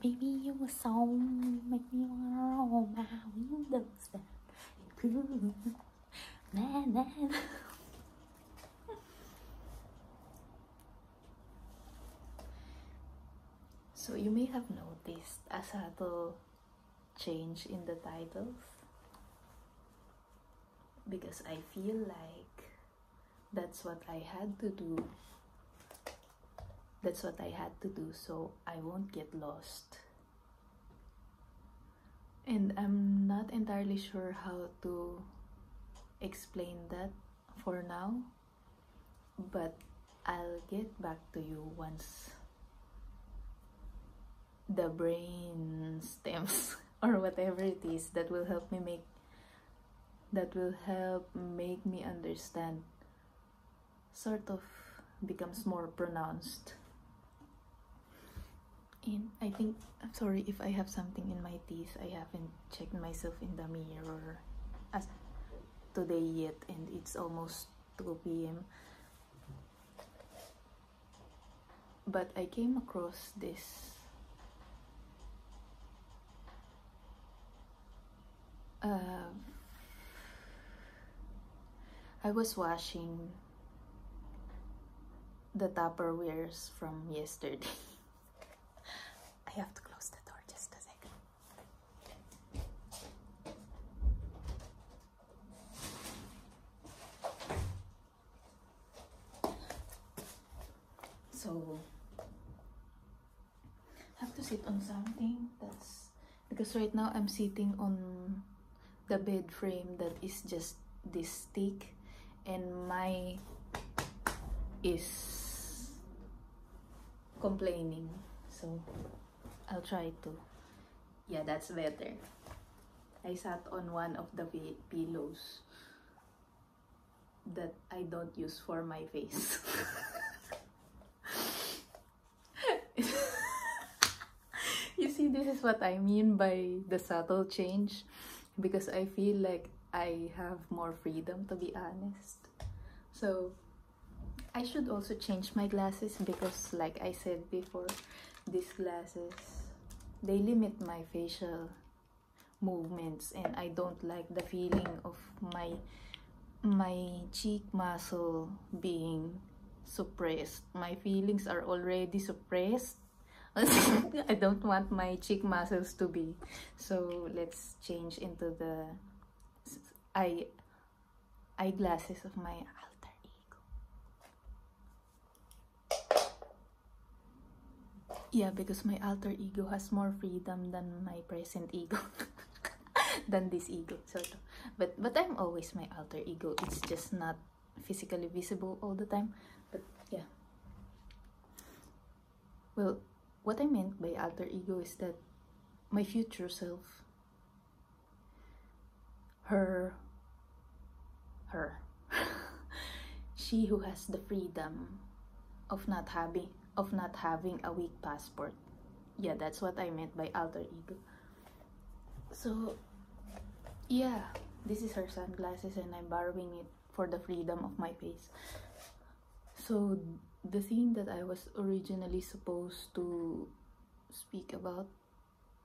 Baby, you a song, make me wanna roll my windows down. Cool. Na, na. So you may have noticed a subtle change in the titles because I feel like that's what I had to do. That's what I had to do so I won't get lost. And I'm not entirely sure how to explain that for now, but I'll get back to you once the brain stems or whatever it is that will help me me understand sort of becomes more pronounced. And I think, I'm sorry if I have something in my teeth. I haven't checked myself in the mirror as today yet, and it's almost 2 p.m. But I came across this I was washing the Tupperwares from yesterday. I have to close the door just a second. So I have to sit on something that's because right now I'm sitting on the bed frame that is just this stick, and my is complaining, so I'll try to. Yeah, that's better. I sat on one of the pillows that I don't use for my face. You see, this is what I mean by the subtle change, because I feel like I have more freedom, to be honest. So I should also change my glasses because, like I said before, these glasses, they limit my facial movements, and I don't like the feeling of my cheek muscle being suppressed. My feelings are already suppressed. I don't want my cheek muscles to be. So let's change into the eyeglasses of my alter ego. Yeah, because my alter ego has more freedom than my present ego. Than this ego, sort of. But I'm always my alter ego. It's just not physically visible all the time. But yeah. Well, what I meant by alter ego is that my future self, her, she who has the freedom of not having a weak passport. Yeah, that's what I meant by alter ego. So yeah, this is her sunglasses, and I'm borrowing it for the freedom of my face. So the thing that I was originally supposed to speak about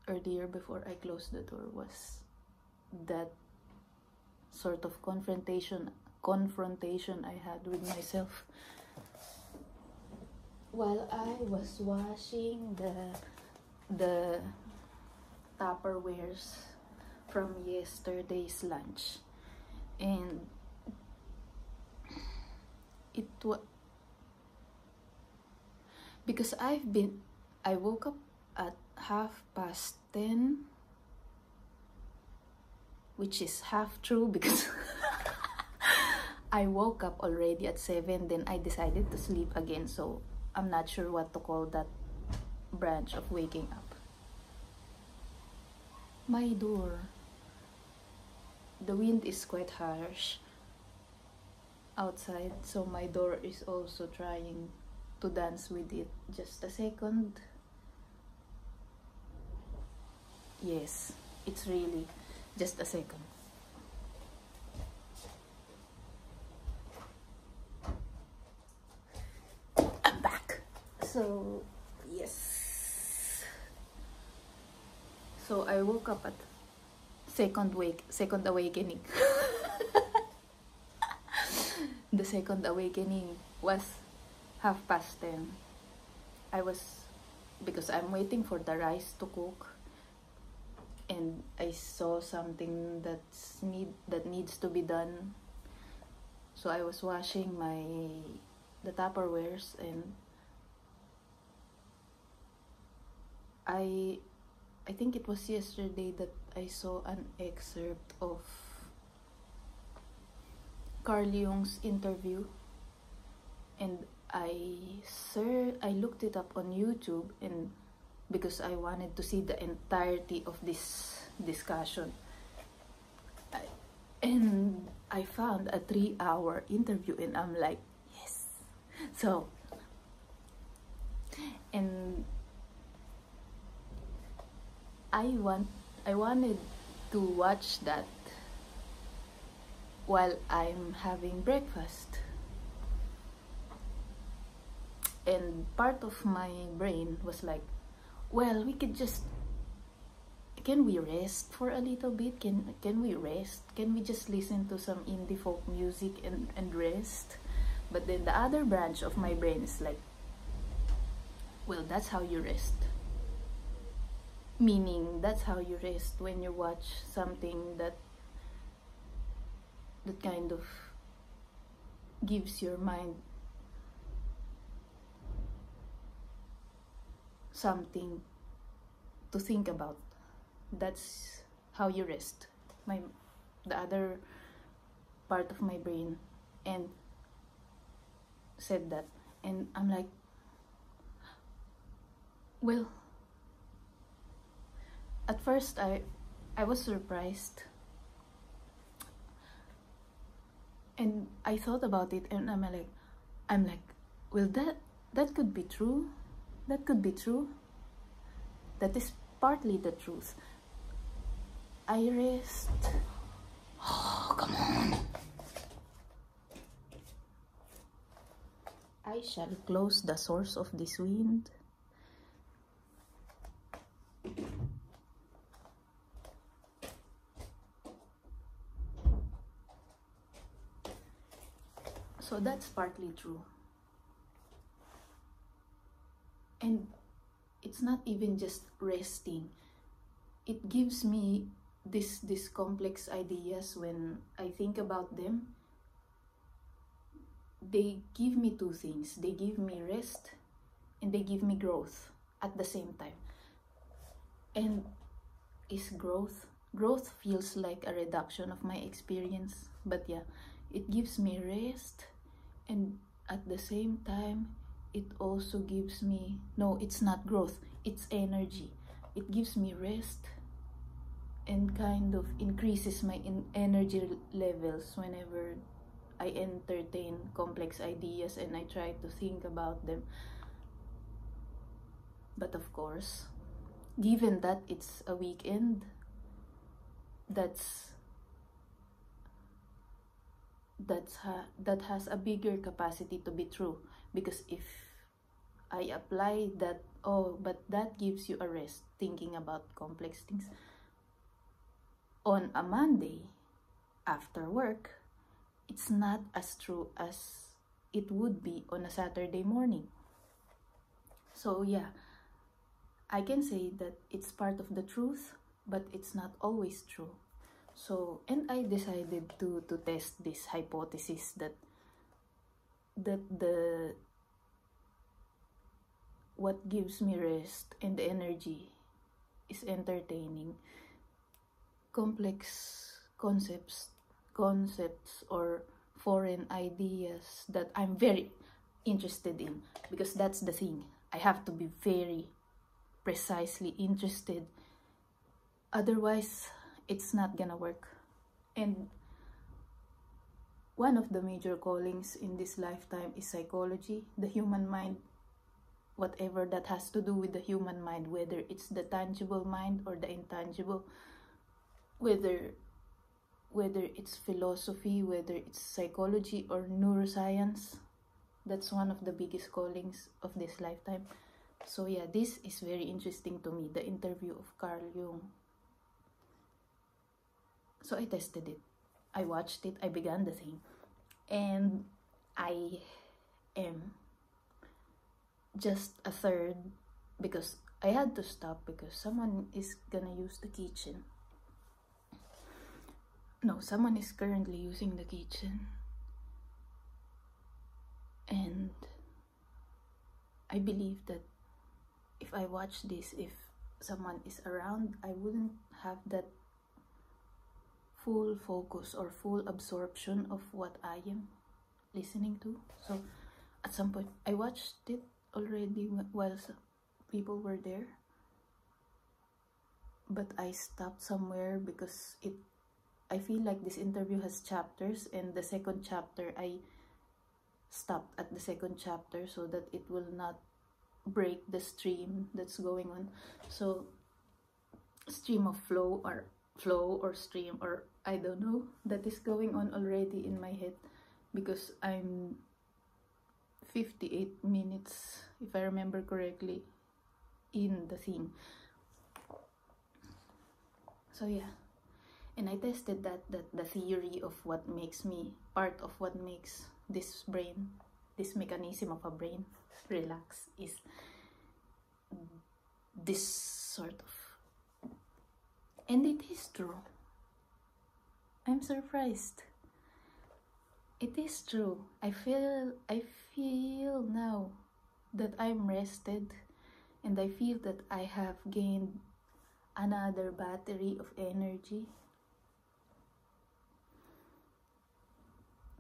earlier before I closed the door was that sort of confrontation I had with myself while I was washing the Tupperwares from yesterday's lunch. And it was because I woke up at 10:30, which is half true because I woke up already at 7, then I decided to sleep again, so I'm not sure what to call that branch of waking up. My door, the wind is quite harsh outside, so my door is also trying to dance with it. Just a second. Yes, it's really just a second. I'm back. So yes, So I woke up at second awakening. The second awakening was 10:30. Because I'm waiting for the rice to cook, and I saw something that needs to be done. So I was washing the Tupperwares, and I think it was yesterday that I saw an excerpt of Carl Jung's interview, and I looked it up on YouTube, and because I wanted to see the entirety of this discussion, and I found a 3-hour interview, and I'm like, yes. So, and I wanted to watch that while I'm having breakfast. And part of my brain was like, well, can we rest for a little bit? Can we rest? Can we just listen to some indie folk music and rest? But then the other branch of my brain is like, well, that's how you rest. Meaning, that's how you rest when you watch something that kind of gives your mind something to think about. That's how you rest. The other part of my brain and said that, and I'm like, well, at first I was surprised, and I thought about it, and I'm like, well, that could be true. That could be true. That is partly the truth. I rest. Oh, come on. I shall close the source of this wind. So that's partly true. And it's not even just resting. It gives me these complex ideas. When I think about them, they give me two things. They give me rest, and they give me growth at the same time. And is growth feels like a reduction of my experience, but yeah, it gives me rest, and at the same time it also gives me, no, it's not growth, it's energy. It gives me rest and kind of increases my energy levels whenever I entertain complex ideas and I try to think about them. But of course, given that it's a weekend, that has a bigger capacity to be true, because if I apply that, oh, but that gives you a rest thinking about complex things on a Monday after work, it's not as true as it would be on a Saturday morning. So yeah, I can say that it's part of the truth, but it's not always true. So, and I decided to test this hypothesis that what gives me rest and energy is entertaining complex concepts or foreign ideas that I'm very interested in, because that's the thing. I have to be very precisely interested, otherwise it's not gonna work. And one of the major callings in this lifetime is psychology, the human mind, whatever that has to do with the human mind, whether it's the tangible mind or the intangible, whether it's philosophy, whether it's psychology or neuroscience. That's one of the biggest callings of this lifetime. So yeah, this is very interesting to me, the interview of Carl Jung. So I tested it. I watched it. I began the thing. And I am just a third because I had to stop because someone is gonna use the kitchen. No, someone is currently using the kitchen. And I believe that if I watch this, if someone is around, I wouldn't have that full focus or full absorption of what I am listening to. So at some point, I watched it already while people were there, but I stopped somewhere because I feel like this interview has chapters, and the second chapter I stopped at the second chapter so that it will not break the stream that's going on. So stream of flow or stream, or I don't know, that is going on already in my head because I'm 58 minutes, if I remember correctly, in the theme. So yeah, and I tested that the theory of what makes me, part of what makes this brain, this mechanism of a brain relax is this sort of, and it is true. I'm surprised. It is true. I feel now that I'm rested, and I feel that I have gained another battery of energy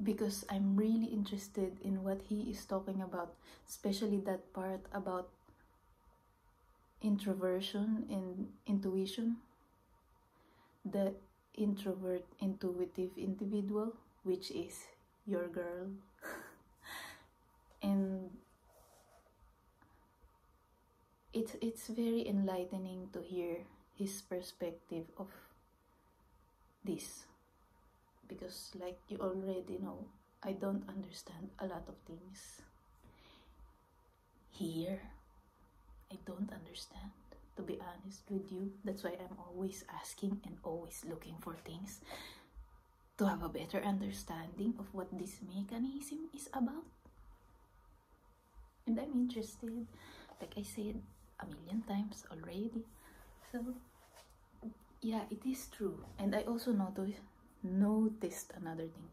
because I'm really interested in what he is talking about, especially that part about introversion and intuition, the introvert intuitive individual, which is your girl. And it's very enlightening to hear his perspective of this, because like you already know, I don't understand a lot of things here. I don't understand, to be honest with you. That's why I'm always asking and always looking for things to have a better understanding of what this mechanism is about. And I'm interested, like I said a million times already. So yeah, it is true. And I also noticed another thing.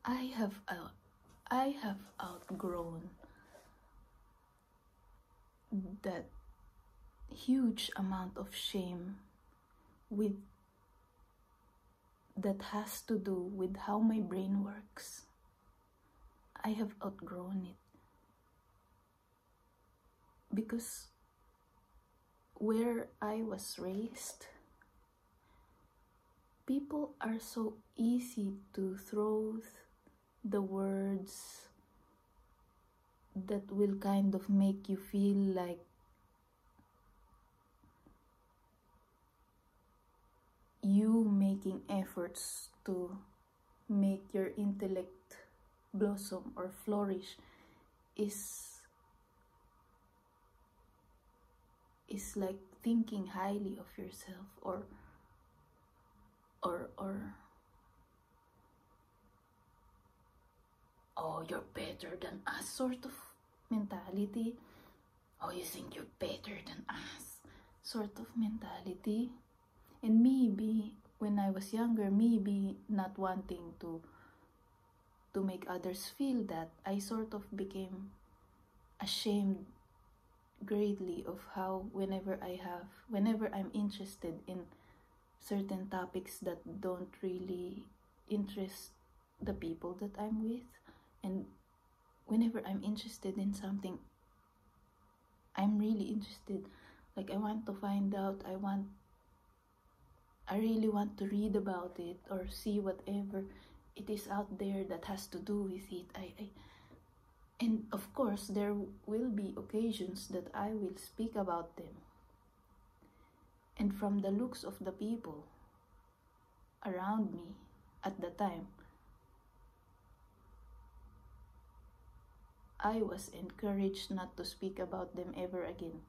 I have outgrown that huge amount of shame that has to do with how my brain works. I have outgrown it because where I was raised, people are so easy to throw the words that will kind of make you feel like you making efforts to make your intellect blossom or flourish is like thinking highly of yourself, or oh, you're better than us sort of mentality. Oh, you think you're better than us sort of mentality. And maybe when I was younger, maybe not wanting to make others feel that, I sort of became ashamed greatly of how whenever I'm interested in certain topics that don't really interest the people that I'm with, and whenever I'm interested in something, I'm really interested, like I want to find out, I really want to read about it or see whatever it is out there that has to do with it. And of course, there will be occasions that I will speak about them. And from the looks of the people around me at the time, I was encouraged not to speak about them ever again.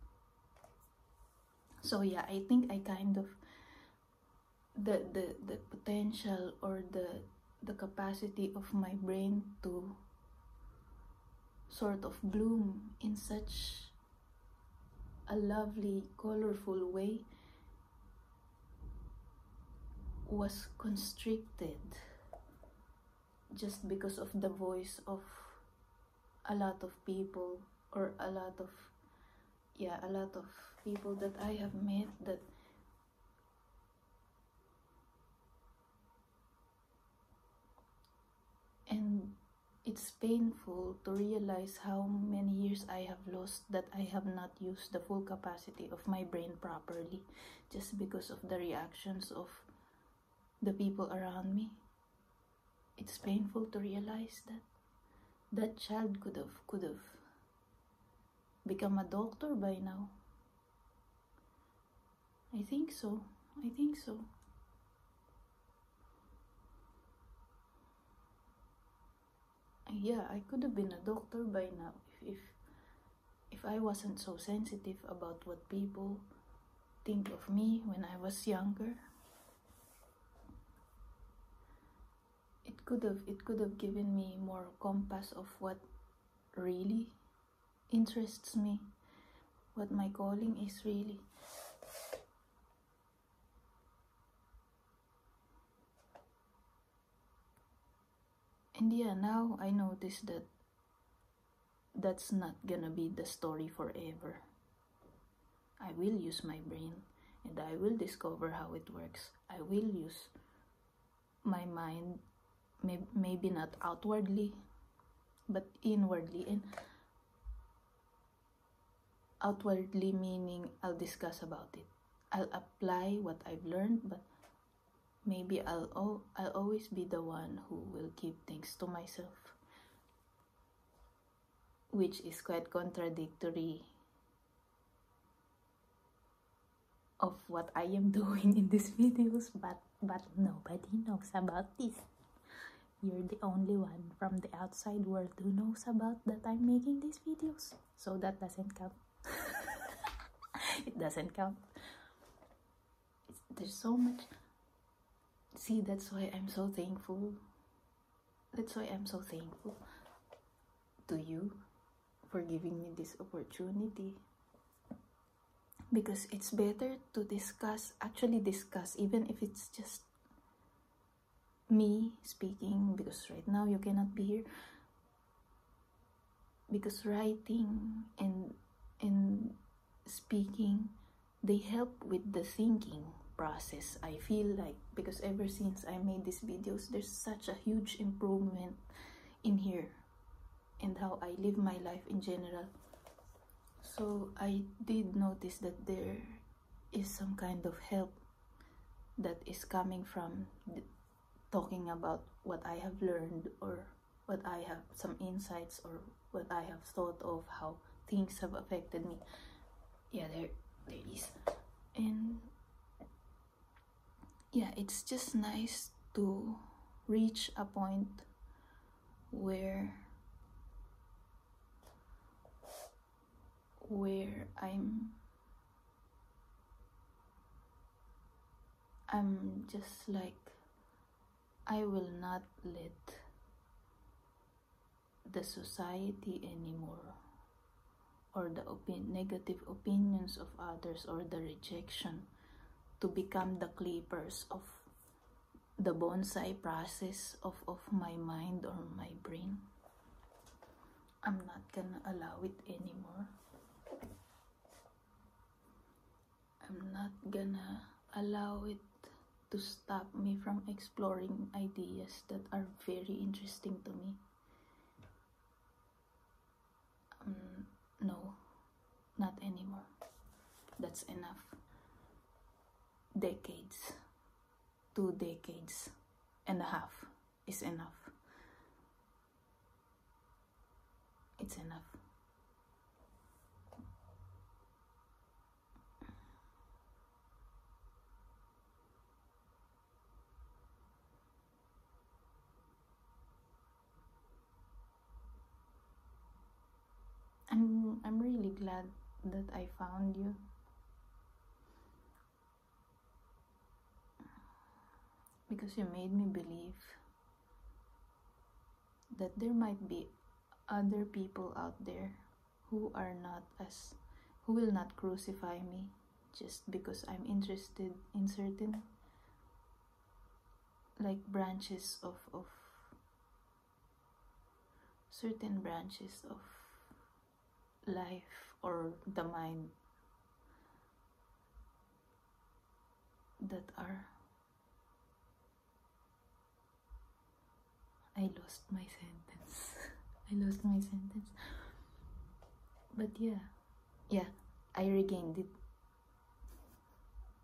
So yeah, I think I kind of the potential or the capacity of my brain to sort of bloom in such a lovely, colorful way was constricted just because of the voice of a lot of people, or a lot of people that I have met, that and it's painful to realize how many years I have lost, that I have not used the full capacity of my brain properly just because of the reactions of the people around me. It's painful to realize that that child could have become a doctor by now. I think so. Yeah, I could have been a doctor by now if I wasn't so sensitive about what people think of me when I was younger. It could have given me more compass of what really interests me, what my calling is really. And yeah, now I notice that that's not gonna be the story forever. I will use my brain and I will discover how it works. I will use my mind, maybe not outwardly, but inwardly. And outwardly meaning I'll discuss about it. I'll apply what I've learned, but maybe I'll always be the one who will keep things to myself, which is quite contradictory of what I am doing in these videos, but nobody knows about this. You're the only one from the outside world who knows about that I'm making these videos, so that doesn't count. It doesn't count. There's so much. See, that's why I'm so thankful. That's why I'm so thankful to you for giving me this opportunity. Because it's better to discuss, even if it's just me speaking, because right now you cannot be here. Because writing and speaking, they help with the thinking process. I feel like, because ever since I made these videos, there's such a huge improvement in here and how I live my life in general. So I did notice that there is some kind of help that is coming from talking about what I have learned, or what I have, some insights, or what I have thought of how things have affected me. Yeah, there is. And yeah, it's just nice to reach a point where I'm just like, I will not let the society anymore, or the negative opinions of others, or the rejection, to become the clippers of the bonsai process of my mind or my brain. I'm not gonna allow it anymore. I'm not gonna allow it to stop me from exploring ideas that are very interesting to me. No, not anymore. That's enough. Decades, 2 decades and a half is enough. It's enough. I'm really glad that I found you. because you made me believe that there might be other people out there who will not crucify me just because I'm interested in certain branches of certain branches of life or the mind that are I lost my sentence. I lost my sentence. But yeah, I regained it.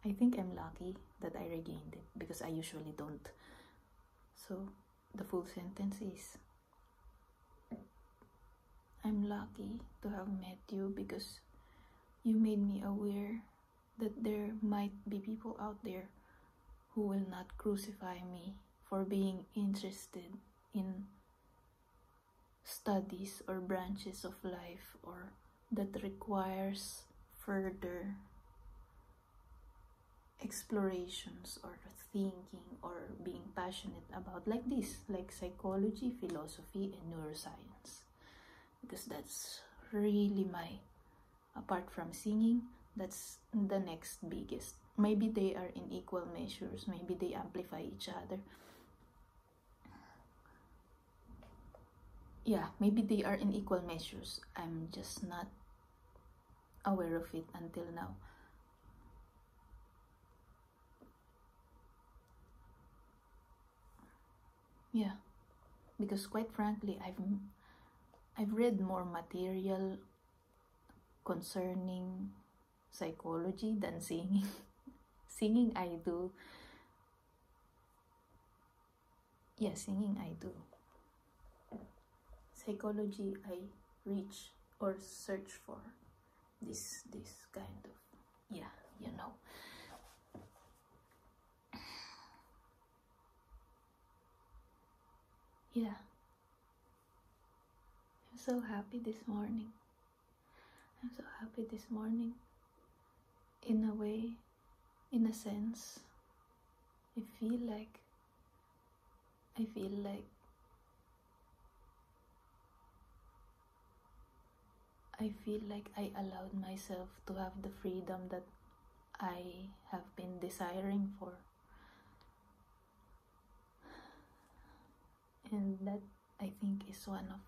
I think I'm lucky that I regained it because I usually don't. So the full sentence is, I'm lucky to have met you because you made me aware that there might be people out there who will not crucify me for being interested in studies or branches of life or that requires further explorations or thinking or being passionate about like psychology, philosophy, and neuroscience, because that's really apart from singing, that's the next biggest. Maybe they are in equal measures, maybe they amplify each other. Yeah, maybe they are in equal measures. I'm just not aware of it until now. Yeah, because quite frankly, I've read more material concerning psychology than singing. Singing I do. Yeah, singing I do. Psychology I reach or search for this kind of, yeah, you know. Yeah, I'm so happy this morning. I'm so happy this morning. In a way, in a sense, I feel like I allowed myself to have the freedom that I have been desiring for. And that, I think, is one of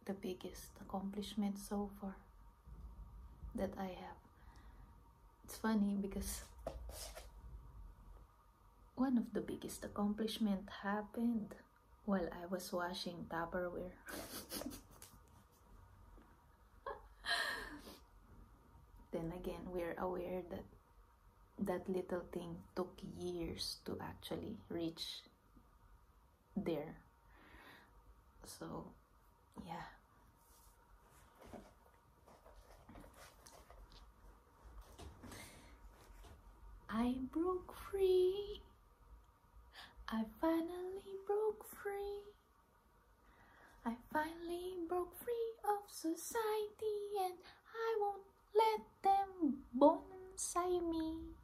the biggest accomplishments so far that I have. It's funny because one of the biggest accomplishments happened while I was washing Tupperware. Then again, we're aware that that little thing took years to actually reach there. So, yeah. I broke free. I finally broke free. I finally broke free of society, and I won't let them bonsai me.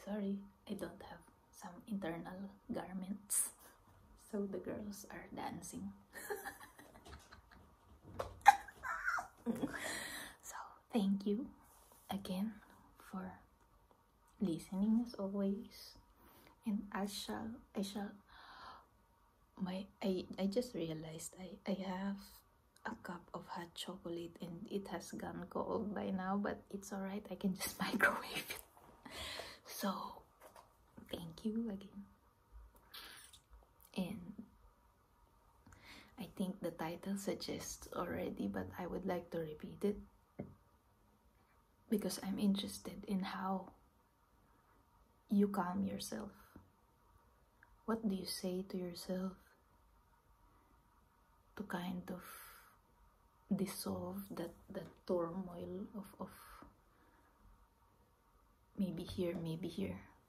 Sorry, I don't have some internal garments, so the girls are dancing. So thank you again for listening as always, and I just realized I have a cup of hot chocolate and it has gone cold by now, but it's alright, I can just microwave it. So thank you again. And I think the title suggests already, but I would like to repeat it because I'm interested in how you calm yourself. What do you say to yourself to kind of dissolve that turmoil of maybe here,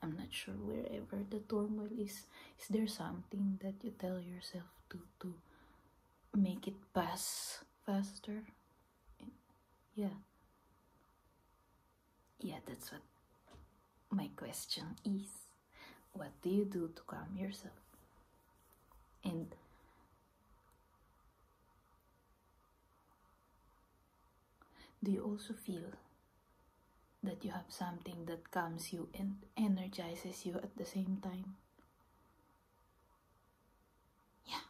I'm not sure, wherever the turmoil is there something that you tell yourself to make it pass faster? Yeah, Yeah, that's what my question is. What do you do to calm yourself? And do you also feel that you have something that calms you and energizes you at the same time? Yeah.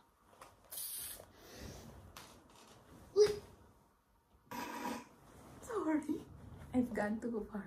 Sorry, I've gone too far.